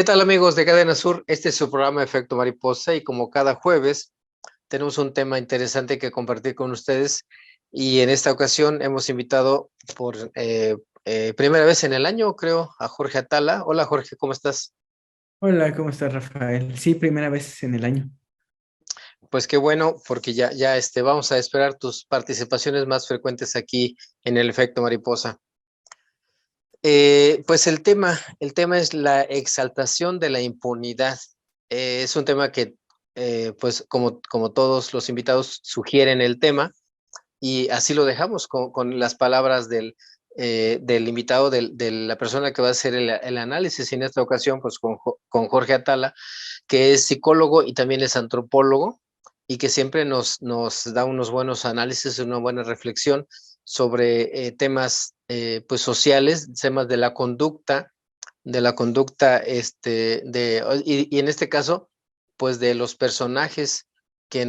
¿Qué tal amigos de Cadena Sur? Este es su programa Efecto Mariposa y como cada jueves tenemos un tema interesante que compartir con ustedes y en esta ocasión hemos invitado por primera vez en el año, creo, a Jorge Atala. Hola Jorge, ¿cómo estás? Hola, ¿cómo estás, Rafael? Sí, primera vez en el año. Pues qué bueno, porque ya vamos a esperar tus participaciones más frecuentes aquí en el Efecto Mariposa. Pues el tema es la exaltación de la impunidad. Es un tema que, pues como todos los invitados sugieren el tema, y así lo dejamos con las palabras del invitado, de la persona que va a hacer el análisis en esta ocasión, pues con Jorge Atala, que es psicólogo y también es antropólogo, y que siempre nos da unos buenos análisis, una buena reflexión sobre temas pues sociales, temas de la conducta, y en este caso, pues de los personajes que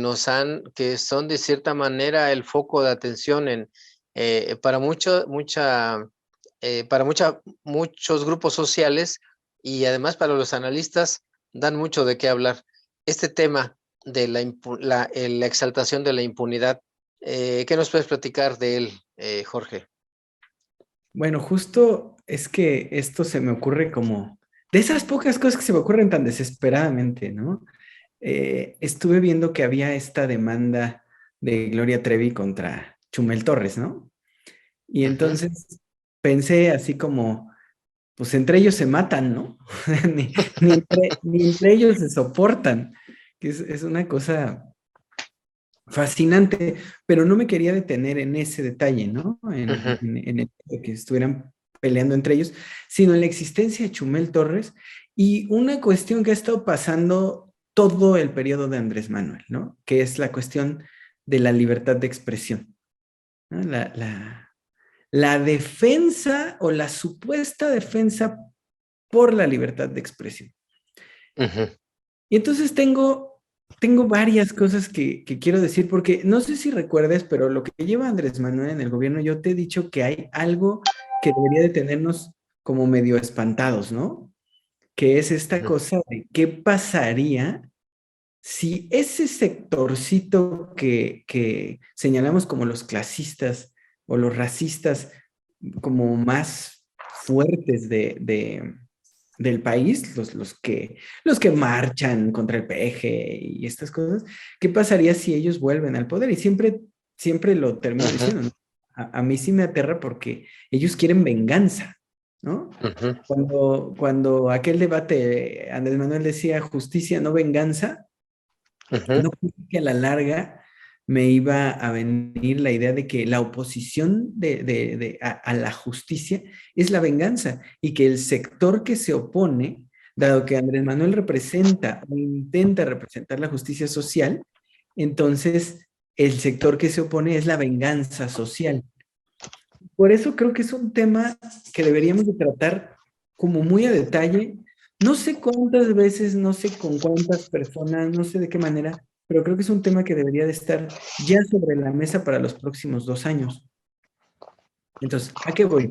son de cierta manera el foco de atención para muchos grupos sociales, y además para los analistas dan mucho de qué hablar. Este tema de la exaltación de la impunidad, ¿qué nos puedes platicar de él, Jorge? Bueno, justo es que esto se me ocurre como de esas pocas cosas que se me ocurren tan desesperadamente, ¿no? Estuve viendo que había esta demanda de Gloria Trevi contra Chumel Torres, ¿no? Y Ujú. entonces pensé así como, pues entre ellos se matan, ¿no? Ni entre ellos se soportan, que es una cosa fascinante, pero no me quería detener en ese detalle, ¿no? Ujú. En el de que estuvieran peleando entre ellos, sino en la existencia de Chumel Torres y una cuestión que ha estado pasando todo el periodo de Andrés Manuel, ¿no? Que es la cuestión de la libertad de expresión, ¿no? La defensa o la supuesta defensa por la libertad de expresión. Ujú. Y entonces tengo varias cosas que quiero decir, porque no sé si recuerdes, pero lo que lleva Andrés Manuel en el gobierno, yo te he dicho que hay algo que debería de tenernos como medio espantados, ¿no? Que es esta Ujú. cosa de qué pasaría si ese sectorcito que señalamos como los clasistas o los racistas como más fuertes del país, los que marchan contra el PG y estas cosas, ¿qué pasaría si ellos vuelven al poder? Y siempre lo termino Ujú. diciendo, ¿no? A mí sí me aterra porque ellos quieren venganza, ¿no? Ujú. Cuando aquel debate Andrés Manuel decía justicia, no venganza, Ujú. no pensé que a la larga me iba a venir la idea de que la oposición a la justicia es la venganza y que el sector que se opone, dado que Andrés Manuel representa o intenta representar la justicia social, entonces el sector que se opone es la venganza social. Por eso creo que es un tema que deberíamos de tratar como muy a detalle. No sé cuántas veces, no sé con cuántas personas, no sé de qué manera, pero creo que es un tema que debería de estar ya sobre la mesa para los próximos 2 años. Entonces, ¿a qué voy?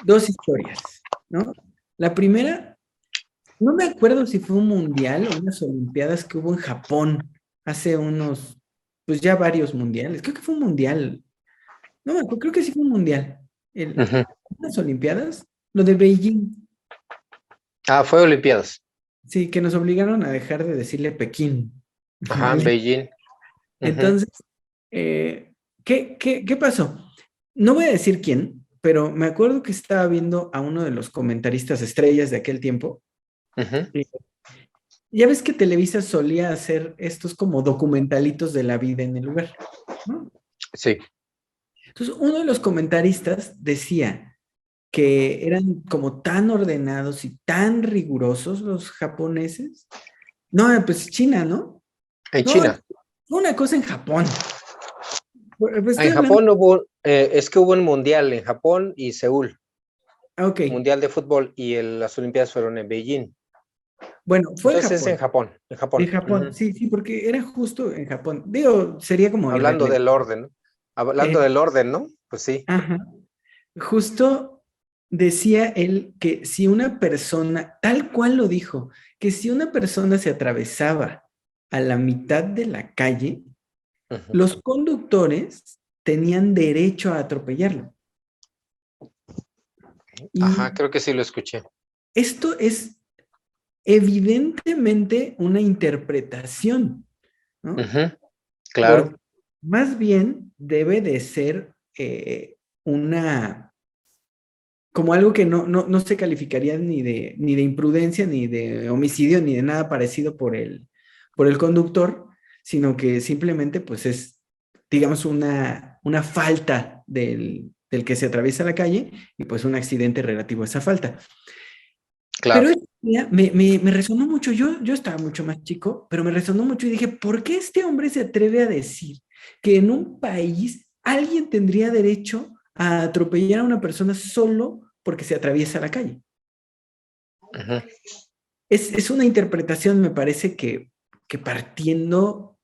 Dos historias, ¿no? La primera, no me acuerdo si fue un mundial o unas olimpiadas que hubo en Japón hace unos, pues ya varios mundiales. Creo que fue un mundial. No me acuerdo, creo que sí fue un mundial. Ujú. Unas olimpiadas, lo de Beijing. Ah, fue Olimpiadas. Sí, que nos obligaron a dejar de decirle Pekín. Ajá, Beijing. Ujú. Entonces, eh, ¿qué pasó? No voy a decir quién, pero me acuerdo que estaba viendo a uno de los comentaristas estrellas de aquel tiempo. Ujú. Y ya ves que Televisa solía hacer estos como documentalitos de la vida en el lugar, ¿no? Sí. Entonces, uno de los comentaristas decía que eran como tan ordenados y tan rigurosos los japoneses. No, pues China, ¿no? En No, China. fue una cosa en Japón. Pues En estoy hablando. Japón es que hubo un mundial en Japón y Seúl, Ah, ok. mundial de fútbol, y las Olimpiadas fueron en Beijing. Bueno, fue en Entonces es en Japón. Japón, en En Japón. Japón, Ujú. sí, sí, porque era justo en Japón. Digo, sería como Hablando irrelevante. del orden, ¿no? Hablando Eh, del orden, ¿no? Pues sí. ajá. Justo. decía él que si una persona, tal cual lo dijo, que si una persona se atravesaba a la mitad de la calle, Ujú. los conductores tenían derecho a atropellarlo. Ajá, Y creo que sí lo escuché. esto es evidentemente una interpretación, ¿no? Ujú, claro. Porque más bien debe de ser una, como algo que no se calificaría ni de imprudencia, ni de homicidio, ni de nada parecido por el conductor, sino que simplemente pues es, digamos, una falta del que se atraviesa la calle y pues un accidente relativo a esa falta. Pero Claro. ese día me resonó mucho, yo estaba mucho más chico, pero me resonó mucho y dije, ¿por qué este hombre se atreve a decir que en un país alguien tendría derecho a atropellar a una persona solo porque se atraviesa la calle? Ujú. Es una interpretación, me parece que partiendo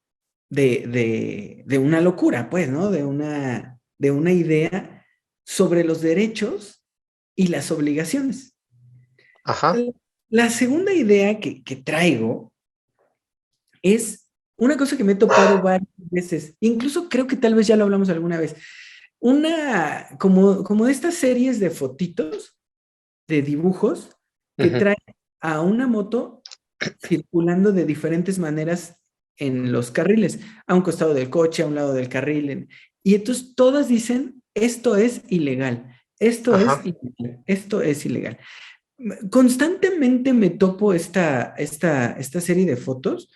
de una locura, pues, ¿no? De una idea sobre los derechos y las obligaciones. Ajá. La segunda idea que traigo es una cosa que me he topado varias veces, incluso creo que tal vez ya lo hablamos alguna vez, como de estas series de fotitos, de dibujos, que Ujú. traen a una moto circulando de diferentes maneras en los carriles, a un costado del coche, a un lado del carril, y entonces todas dicen, esto es ilegal, esto es Ajá. ilegal, esto es ilegal. Constantemente me topo esta serie de fotos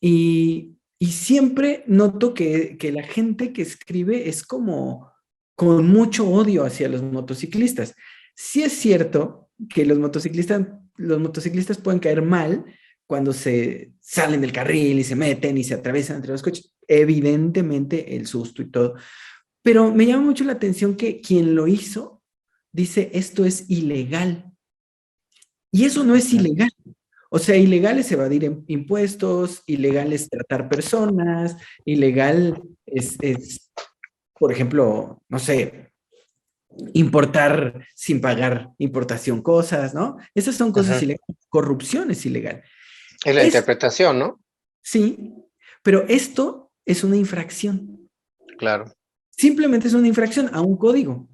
y siempre noto que la gente que escribe es como con mucho odio hacia los motociclistas. Sí es cierto que los motociclistas pueden caer mal cuando se salen del carril y se meten y se atraviesan entre los coches. Evidentemente el susto y todo. Pero me llama mucho la atención que quien lo hizo dice esto es ilegal. Y eso no es Ujú. ilegal. O sea, ilegal es evadir impuestos, ilegal es tratar personas, ilegal es, por ejemplo, no sé, importar sin pagar importación cosas, ¿no? Esas son cosas Ujú. ilegales. Corrupción es ilegal. Es la Es, interpretación, ¿no? sí, pero esto es una infracción. Claro. Simplemente es una infracción a un código,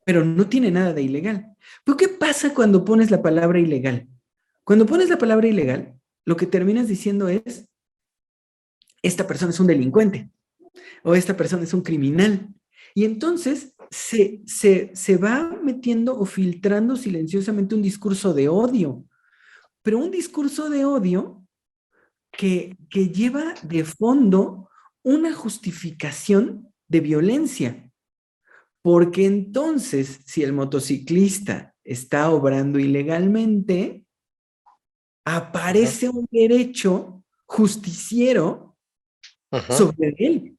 pero no tiene nada de ilegal. ¿Pero qué pasa cuando pones la palabra ilegal? Cuando pones la palabra ilegal, lo que terminas diciendo es, esta persona es un delincuente o esta persona es un criminal. Y entonces se va metiendo o filtrando silenciosamente un discurso de odio, pero un discurso de odio que lleva de fondo una justificación de violencia. Porque entonces, si el motociclista está obrando ilegalmente, Ujú. aparece un derecho justiciero Ujú. sobre él.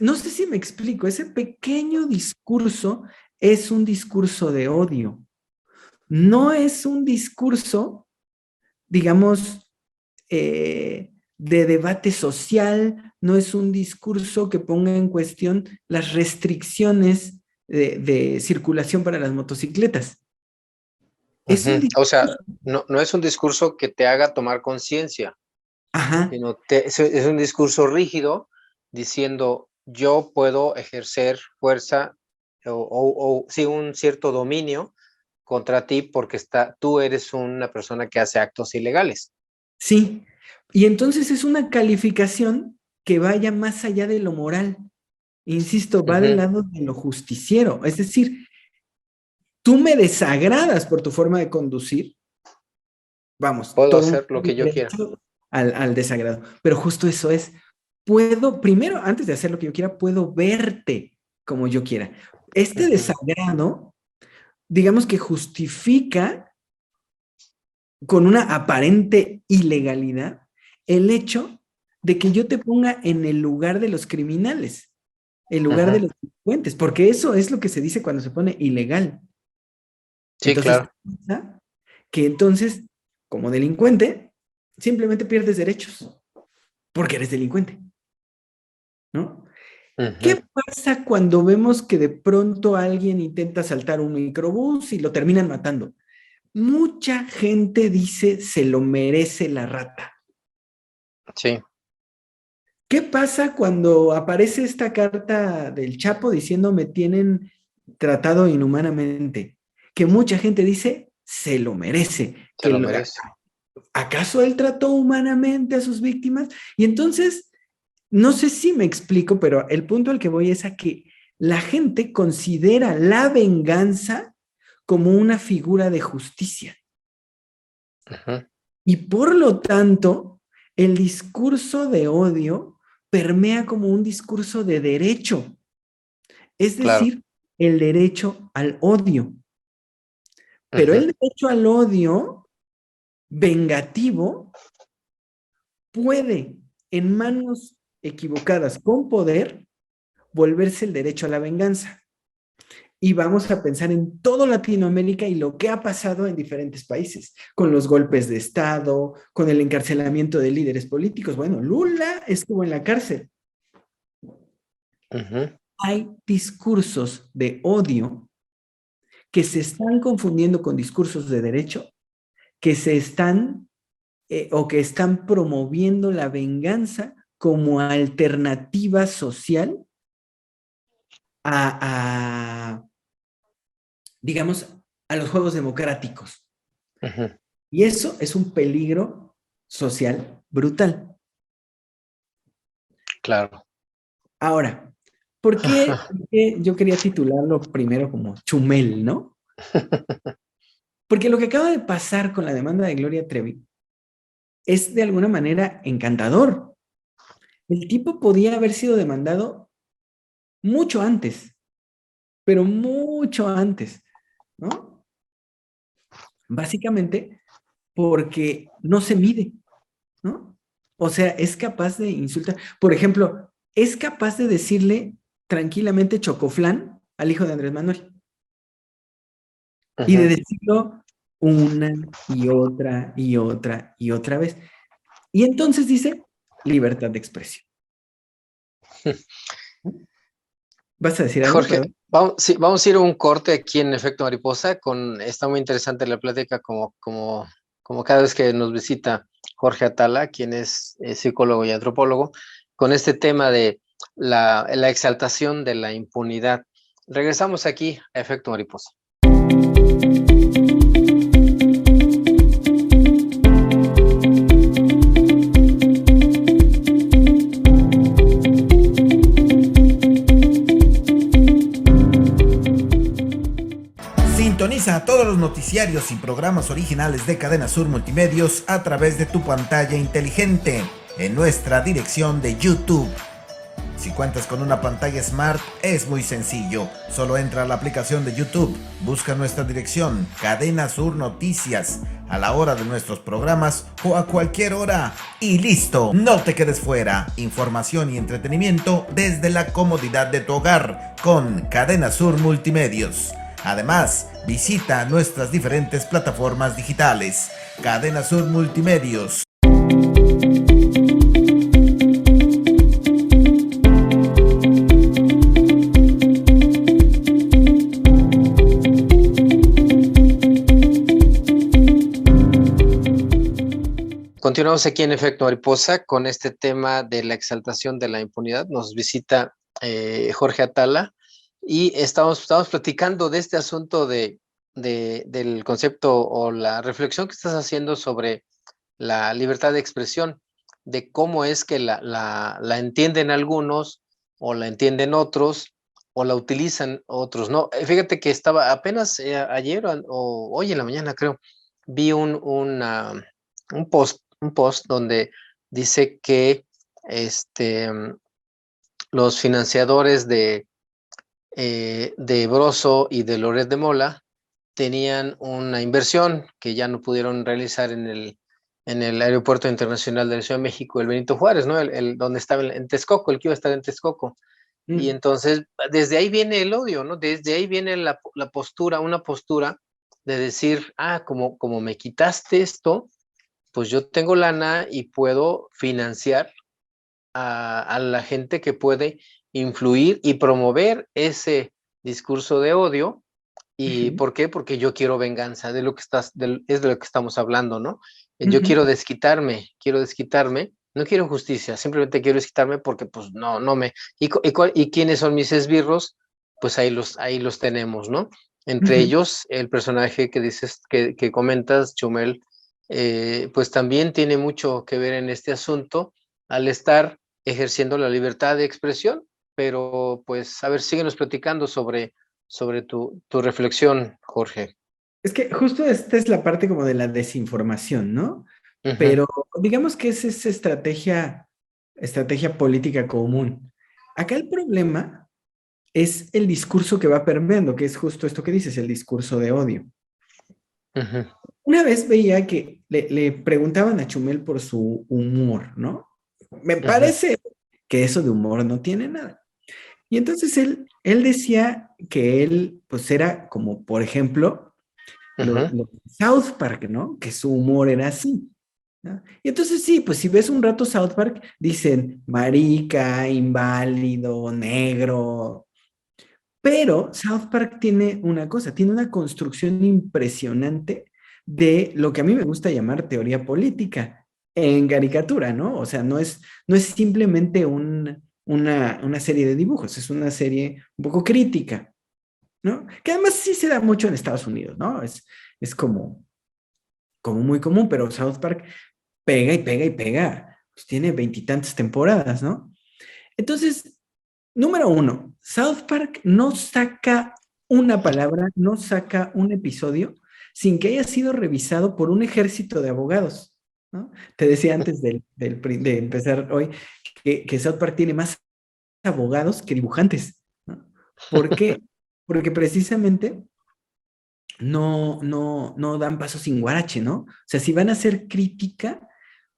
No sé si me explico, ese pequeño discurso es un discurso de odio, no es un discurso, digamos, de debate social, no es un discurso que ponga en cuestión las restricciones de circulación para las motocicletas. Es un Ujú. O sea, discurso, no es un discurso que te haga tomar conciencia, ajá, sino es un discurso rígido diciendo yo puedo ejercer fuerza o sí, un cierto dominio contra ti porque tú eres una persona que hace actos ilegales. sí. Y entonces es una calificación que vaya más allá de lo moral. Insisto, va del Ujú. lado de lo justiciero. Es decir, tú me desagradas por tu forma de conducir. Vamos, Puedo todo un hacer lo que yo quiera. derecho al desagrado. Pero justo eso es, puedo, primero, antes de hacer lo que yo quiera, puedo verte como yo quiera. Este Ujú. desagrado, digamos que justifica con una aparente ilegalidad el hecho de que yo te ponga en el lugar de los criminales, el lugar de Ujú. los delincuentes, porque eso es lo que se dice cuando se pone ilegal. Sí, Entonces, claro. piensa que entonces, como delincuente, simplemente pierdes derechos porque eres delincuente, ¿no? Ujú. ¿Qué pasa cuando vemos que de pronto alguien intenta saltar un microbús y lo terminan matando? Mucha gente dice se lo merece la rata. Sí, ¿Qué pasa cuando aparece esta carta del Chapo diciendo me tienen tratado inhumanamente? Que mucha gente dice se lo merece. se lo merece. ¿Acaso él trató humanamente a sus víctimas? Y entonces, no sé si me explico, pero el punto al que voy es a que la gente considera la venganza como una figura de justicia. Ujú. Y por lo tanto, el discurso de odio permea como un discurso de derecho, es Claro. decir, el derecho al odio. Pero Ujú. el derecho al odio vengativo puede, en manos equivocadas con poder, volverse el derecho a la venganza. Y vamos a pensar en todo Latinoamérica y lo que ha pasado en diferentes países, con los golpes de Estado, con el encarcelamiento de líderes políticos. Bueno, Lula estuvo en la cárcel. Ujú. Hay discursos de odio que se están confundiendo con discursos de derecho, que se están o que están promoviendo la venganza como alternativa social a digamos, a los juegos democráticos. Ujú. Y eso es un peligro social brutal. Claro. Ahora, ¿por qué yo quería titularlo primero como Chumel, ¿no? Porque lo que acaba de pasar con la demanda de Gloria Trevi es de alguna manera encantador. El tipo podía haber sido demandado mucho antes, pero mucho antes, ¿no? Básicamente porque no se mide, ¿no? O sea, es capaz de insultar. Por ejemplo, es capaz de decirle tranquilamente chocoflán al hijo de Andrés Manuel y de Ujú. decirlo una y otra y otra y otra vez. Y entonces dice libertad de expresión. ¿No? ¿Vas a decir algo, Jorge, perdón? vamos, sí, vamos a ir a un corte aquí en Efecto Mariposa. Está muy interesante la plática, como cada vez que nos visita Jorge Atala, quien es psicólogo y antropólogo, con este tema de la exaltación de la impunidad. Regresamos aquí a Efecto Mariposa. Sintoniza todos los noticiarios y programas originales de Cadena Sur Multimedios a través de tu pantalla inteligente en nuestra dirección de YouTube. Si cuentas con una pantalla Smart, es muy sencillo. Solo entra a la aplicación de YouTube, busca nuestra dirección, Cadena Sur Noticias, a la hora de nuestros programas o a cualquier hora. Y listo, no te quedes fuera. Información y entretenimiento desde la comodidad de tu hogar con Cadena Sur Multimedios. Además, visita nuestras diferentes plataformas digitales. Cadena Sur Multimedios. Continuamos aquí en Efecto Mariposa con este tema de la exaltación de la impunidad. Nos visita Jorge Atala y estamos platicando de este asunto del concepto o la reflexión que estás haciendo sobre la libertad de expresión, de cómo es que la entienden algunos o la entienden otros o la utilizan otros, ¿no? Fíjate que estaba apenas ayer o hoy en la mañana, creo, vi un post donde dice que los financiadores de Broso y de Loret de Mola tenían una inversión que ya no pudieron realizar en el Aeropuerto Internacional de la Ciudad de México, el Benito Juárez, ¿no? Donde estaba en Texcoco, el que iba a estar en Texcoco. Y Mm. entonces, desde ahí viene el odio, ¿no? Desde ahí viene la postura, una postura de decir, como me quitaste esto, pues yo tengo lana y puedo financiar a la gente que puede influir y promover ese discurso de odio. ¿Y Ujú, por qué? Porque yo quiero venganza, de lo que es de lo que estamos hablando, ¿no? Yo ujú. quiero desquitarme, no quiero justicia, simplemente quiero desquitarme porque pues no me... ¿Y quiénes son mis esbirros? Pues ahí los tenemos, ¿no? Entre Ujú. ellos, el personaje que dices, que comentas, Chumel, pues también tiene mucho que ver en este asunto al estar ejerciendo la libertad de expresión, pero pues, a ver, síguenos platicando sobre tu reflexión, Jorge. Es que justo esta es la parte como de la desinformación, ¿no? Ujú, Pero digamos que esa es estrategia política común. Acá el problema es el discurso que va permeando, que es justo esto que dices, el discurso de odio. ujú, Una vez veía que le preguntaban a Chumel por su humor, ¿no? Me ujú, parece que eso de humor no tiene nada. Y entonces él decía que él, pues era como, por ejemplo, ujú. los South Park, ¿no? Que su humor era así, ¿no? Y entonces sí, pues si ves un rato South Park, dicen marica, inválido, negro, pero South Park tiene una cosa, tiene una construcción impresionante de lo que a mí me gusta llamar teoría política en caricatura, ¿no? O sea, no es simplemente una serie de dibujos, es una serie un poco crítica, ¿no? Que además sí se da mucho en Estados Unidos, ¿no? Es como muy común, pero South Park pega y pega y pega. Pues tiene veintitantas temporadas, ¿no? Entonces, número uno, South Park no saca una palabra, no saca un episodio sin que haya sido revisado por un ejército de abogados, ¿no? Te decía antes de empezar hoy que South Park tiene más abogados que dibujantes, ¿no? ¿Por qué? Porque precisamente no dan paso sin guarache, ¿no? O sea, si van a hacer crítica,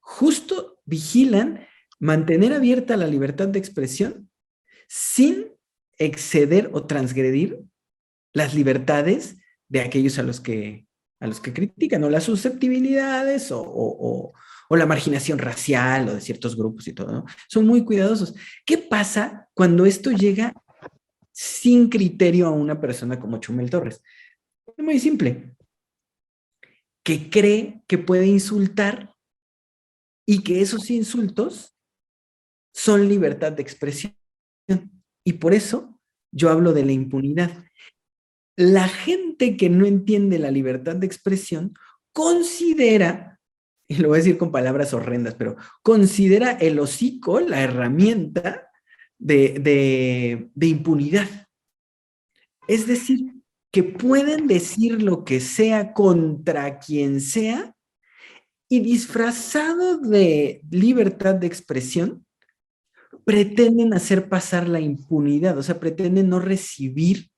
justo vigilan mantener abierta la libertad de expresión sin exceder o transgredir las libertades de aquellos a los que critican, o las susceptibilidades, o la marginación racial, o de ciertos grupos y todo, ¿no? Son muy cuidadosos. ¿Qué pasa cuando esto llega sin criterio a una persona como Chumel Torres? Es muy simple, que cree que puede insultar y que esos insultos son libertad de expresión. Y por eso yo hablo de la impunidad. La gente que no entiende la libertad de expresión considera, y lo voy a decir con palabras horrendas, pero considera el hocico la herramienta de impunidad. Es decir, que pueden decir lo que sea contra quien sea y disfrazado de libertad de expresión, pretenden hacer pasar la impunidad, o sea, pretenden no recibir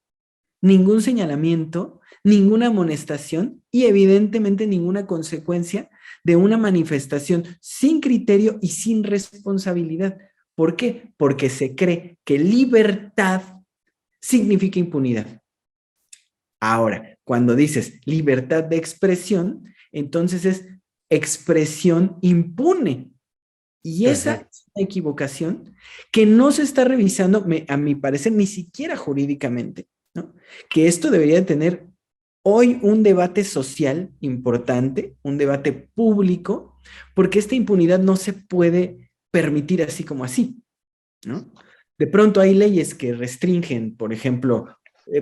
ningún señalamiento, ninguna amonestación y evidentemente ninguna consecuencia de una manifestación sin criterio y sin responsabilidad. ¿Por qué? Porque se cree que libertad significa impunidad. Ahora, cuando dices libertad de expresión, entonces es expresión impune. Y esa Ujú. es una equivocación que no se está revisando, a mi parecer, ni siquiera jurídicamente, ¿no? Que esto debería tener hoy un debate social importante, un debate público, porque esta impunidad no se puede permitir así como así, ¿no? De pronto hay leyes que restringen, por ejemplo,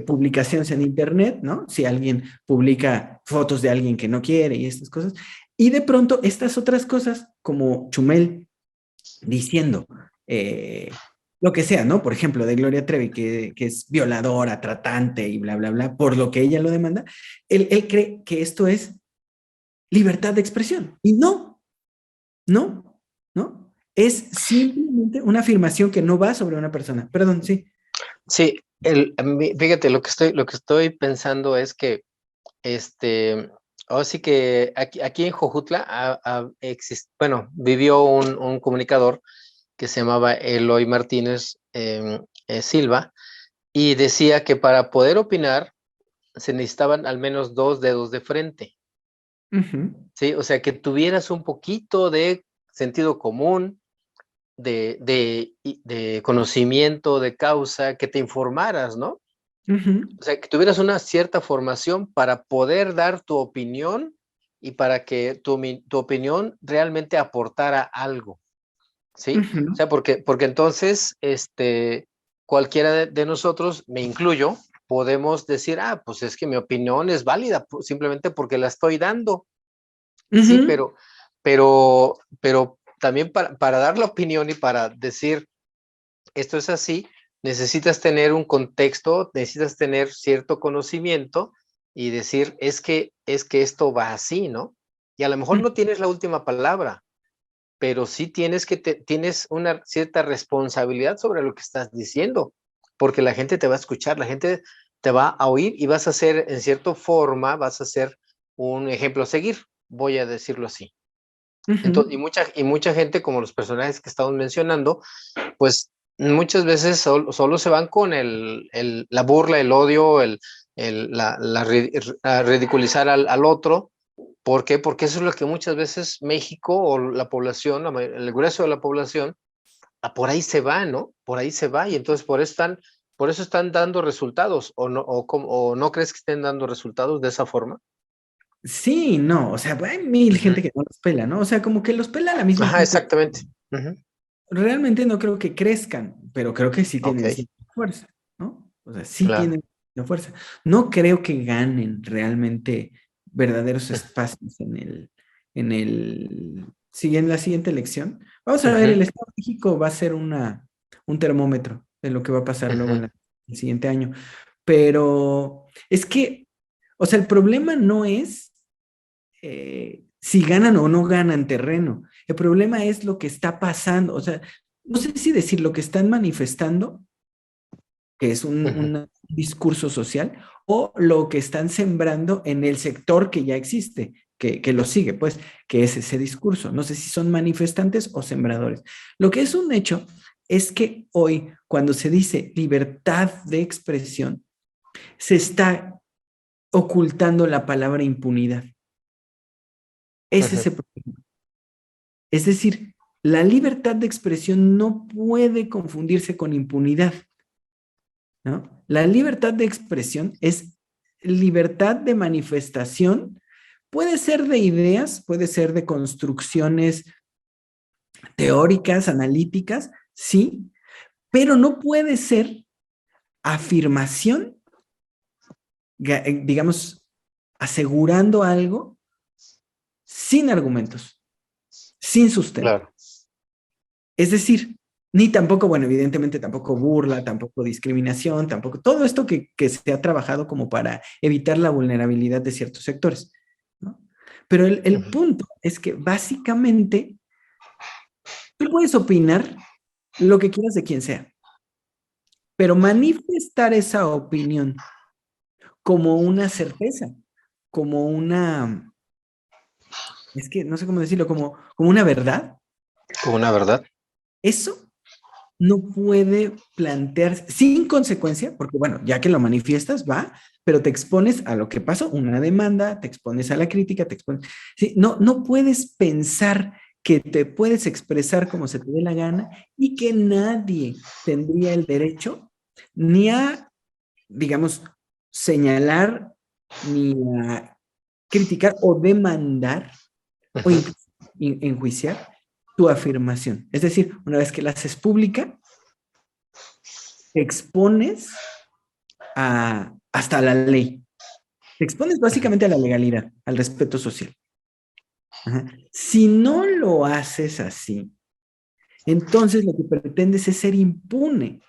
publicaciones en Internet, ¿no? Si alguien publica fotos de alguien que no quiere y estas cosas. Y de pronto estas otras cosas, como Chumel diciendo lo que sea, ¿no? Por ejemplo, de Gloria Trevi, que es violadora, tratante y bla, bla, bla, por lo que ella lo demanda, él cree que esto es libertad de expresión. Y no, no. Es simplemente una afirmación que no va sobre una persona. Perdón, sí. Sí, fíjate, lo que estoy pensando es que, este, ahora sí que aquí en Jojutla bueno, vivió un comunicador que se llamaba Eloy Martínez Silva, y decía que para poder opinar se necesitaban al menos dos dedos de frente, Ujú, ¿sí? O sea, que tuvieras un poquito de sentido común, de conocimiento de causa, que te informaras, ¿no? Ujú, O sea, que tuvieras una cierta formación para poder dar tu opinión y para que tu opinión realmente aportara algo, ¿sí? O ujú. sea, porque entonces, cualquiera de nosotros, me incluyo, podemos decir, pues es que mi opinión es válida simplemente porque la estoy dando, sí, Ujú. pero también para dar la opinión y para decir esto es así, necesitas tener un contexto, necesitas tener cierto conocimiento y decir, es que esto va así, ¿no? Y a lo mejor no tienes la última palabra, pero sí tienes una cierta responsabilidad sobre lo que estás diciendo, porque la gente te va a escuchar, la gente te va a oír y vas a ser, en cierta forma, vas a ser un ejemplo a seguir, voy a decirlo así. Entonces, Ujú. y mucha gente, como los personajes que estamos mencionando, pues muchas veces solo se van con la burla, el odio, a ridiculizar al otro. ¿Por qué? Porque eso es lo que muchas veces México o la población, el grueso de la población, por ahí se va, ¿no? Por ahí se va y entonces por eso están dando resultados, o no crees que estén dando resultados de esa forma. Sí, no, o sea, hay mil Ujú. gente que no los pela, ¿no? O sea, como que los pela la misma Ajá, gente. exactamente. Ujú. Realmente no creo que crezcan, pero creo que sí Ok, tienen cierta fuerza, ¿no? O sea, sí claro. tienen cierta fuerza. No creo que ganen realmente verdaderos espacios sí, en la siguiente elección. Vamos a ver, Ujú, el Estado de México va a ser un termómetro de lo que va a pasar luego ujú, el siguiente año. Pero es que, o sea, el problema no es si ganan o no ganan terreno. El problema es lo que está pasando. O sea, no sé si decir lo que están manifestando, que es ujú. un discurso social, o lo que están sembrando en el sector que ya existe, que lo sigue, pues, que es ese discurso. No sé si son manifestantes o sembradores. Lo que es un hecho es que hoy, cuando se dice libertad de expresión, se está ocultando la palabra impunidad. Ese es Ujú, el problema. Es decir, la libertad de expresión no puede confundirse con impunidad, ¿no? La libertad de expresión es libertad de manifestación, puede ser de ideas, puede ser de construcciones teóricas, analíticas, sí, pero no puede ser afirmación, digamos, asegurando algo sin argumentos, sin sustento. claro. Es decir, ni tampoco, bueno, evidentemente tampoco burla, tampoco discriminación, tampoco todo esto que se ha trabajado como para evitar la vulnerabilidad de ciertos sectores, ¿no? Pero el Ujú, punto es que básicamente tú puedes opinar lo que quieras de quien sea, pero manifestar esa opinión como una certeza, como una, es que no sé cómo decirlo, como una verdad, como una verdad. eso no puede plantearse sin consecuencia, porque bueno, ya que lo manifiestas, va, pero te expones a lo que pasó, una demanda, te expones a la crítica, te expones. Sí, no, no puedes pensar que te puedes expresar como se te dé la gana y que nadie tendría el derecho ni a, digamos, señalar, ni a criticar o demandar o Ujú, incluso enjuiciar tu afirmación. Es decir, una vez que la haces pública, te expones hasta la ley. Te expones ujú, básicamente a la legalidad, al respeto social. Ajá. Si no lo haces así, entonces lo que pretendes es ser impune.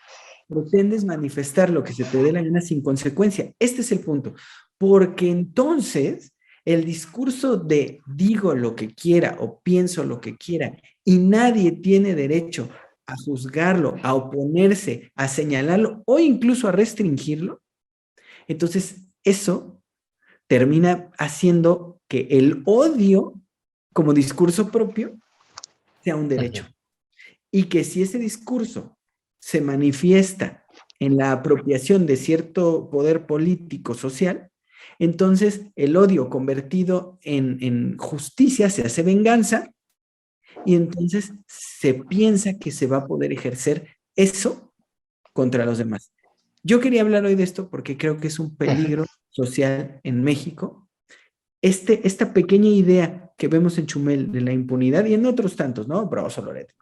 Pretendes manifestar lo que se te dé la gana sin consecuencia. Este es el punto. Porque entonces el discurso de digo lo que quiera o pienso lo que quiera y nadie tiene derecho a juzgarlo, a oponerse, a señalarlo o incluso a restringirlo, entonces eso termina haciendo que el odio como discurso propio sea un ujú. derecho. Y que si ese discurso se manifiesta en la apropiación de cierto poder político social, entonces el odio convertido en justicia se hace venganza y entonces se piensa que se va a poder ejercer eso contra los demás. Yo quería hablar hoy de esto porque creo que es un peligro social en México. Esta pequeña idea que vemos en Chumel de la impunidad y en otros tantos, ¿no? Broso, Loret,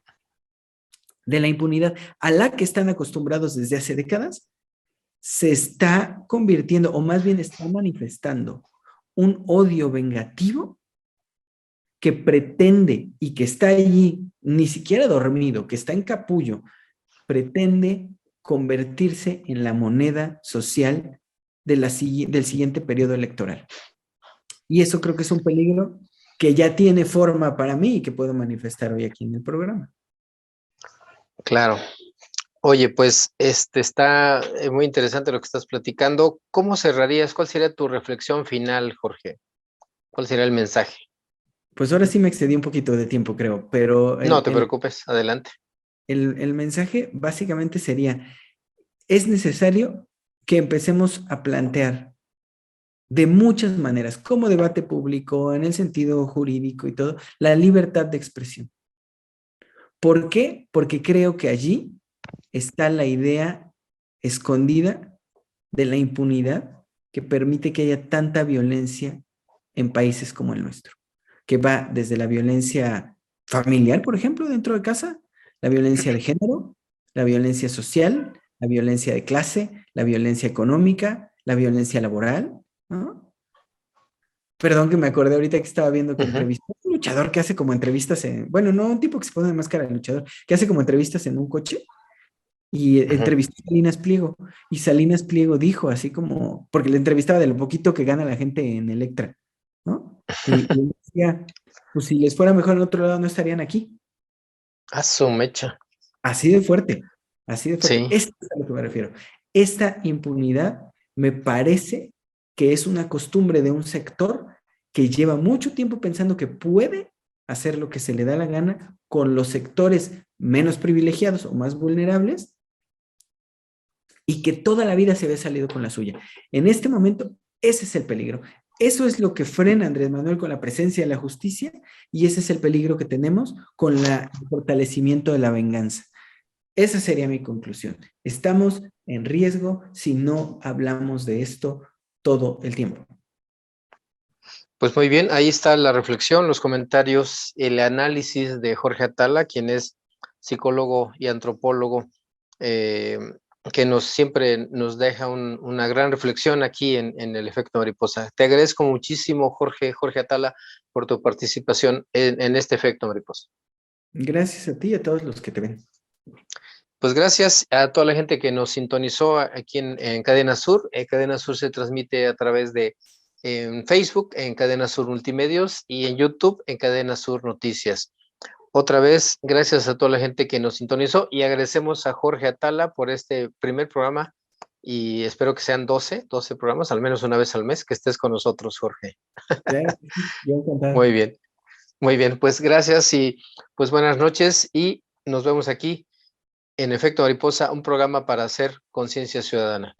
de la impunidad a la que están acostumbrados desde hace décadas, se está convirtiendo, o más bien está manifestando, un odio vengativo que pretende y que está allí, ni siquiera dormido, que está en capullo, pretende convertirse en la moneda social del siguiente periodo electoral. Y eso creo que es un peligro que ya tiene forma para mí y que puedo manifestar hoy aquí en el programa. Claro. Oye, pues está muy interesante lo que estás platicando. ¿Cómo cerrarías? ¿Cuál sería tu reflexión final, Jorge? ¿Cuál sería el mensaje? Pues ahora sí me excedí un poquito de tiempo, creo, pero No te preocupes, adelante. el mensaje básicamente sería, es necesario que empecemos a plantear de muchas maneras, como debate público, en el sentido jurídico y todo, la libertad de expresión. ¿Por qué? Porque creo que allí está la idea escondida de la impunidad que permite que haya tanta violencia en países como el nuestro, que va desde la violencia familiar, por ejemplo, dentro de casa, la violencia de género, la violencia social, la violencia de clase, la violencia económica, la violencia laboral, ¿no? Perdón que me acordé ahorita que estaba viendo que entrevistó a un luchador que hace como entrevistas bueno, no un tipo que se pone de máscara de luchador, que hace como entrevistas en un coche y entrevistó a Salinas Pliego. Y Salinas Pliego dijo así como, porque le entrevistaba de lo poquito que gana la gente en Electra, ¿no? Y decía, pues si les fuera mejor en otro lado no estarían aquí. A su mecha. Así de fuerte, así de fuerte. Sí. Esto es a lo que me refiero. Esta impunidad me parece que es una costumbre de un sector que lleva mucho tiempo pensando que puede hacer lo que se le da la gana con los sectores menos privilegiados o más vulnerables y que toda la vida se había salido con la suya. En este momento, ese es el peligro. Eso es lo que frena a Andrés Manuel con la presencia de la justicia y ese es el peligro que tenemos con el fortalecimiento de la venganza. Esa sería mi conclusión. Estamos en riesgo si no hablamos de esto todo el tiempo. Pues muy bien, ahí está la reflexión, los comentarios, el análisis de Jorge Atala, quien es psicólogo y antropólogo, que siempre nos deja una gran reflexión aquí en el efecto mariposa. Te agradezco muchísimo, Jorge Atala, por tu participación en este efecto mariposa. Gracias a ti y a todos los que te ven. Pues gracias a toda la gente que nos sintonizó aquí en Cadena Sur. Cadena Sur se transmite a través de en Facebook, en Cadena Sur Multimedios, y en YouTube, en Cadena Sur Noticias. Otra vez, gracias a toda la gente que nos sintonizó y agradecemos a Jorge Atala por este primer programa y espero que sean 12 programas, al menos una vez al mes, que estés con nosotros, Jorge. Claro, yo encantado. Muy bien, pues gracias y pues buenas noches y nos vemos aquí en Efecto Mariposa, un programa para hacer conciencia ciudadana.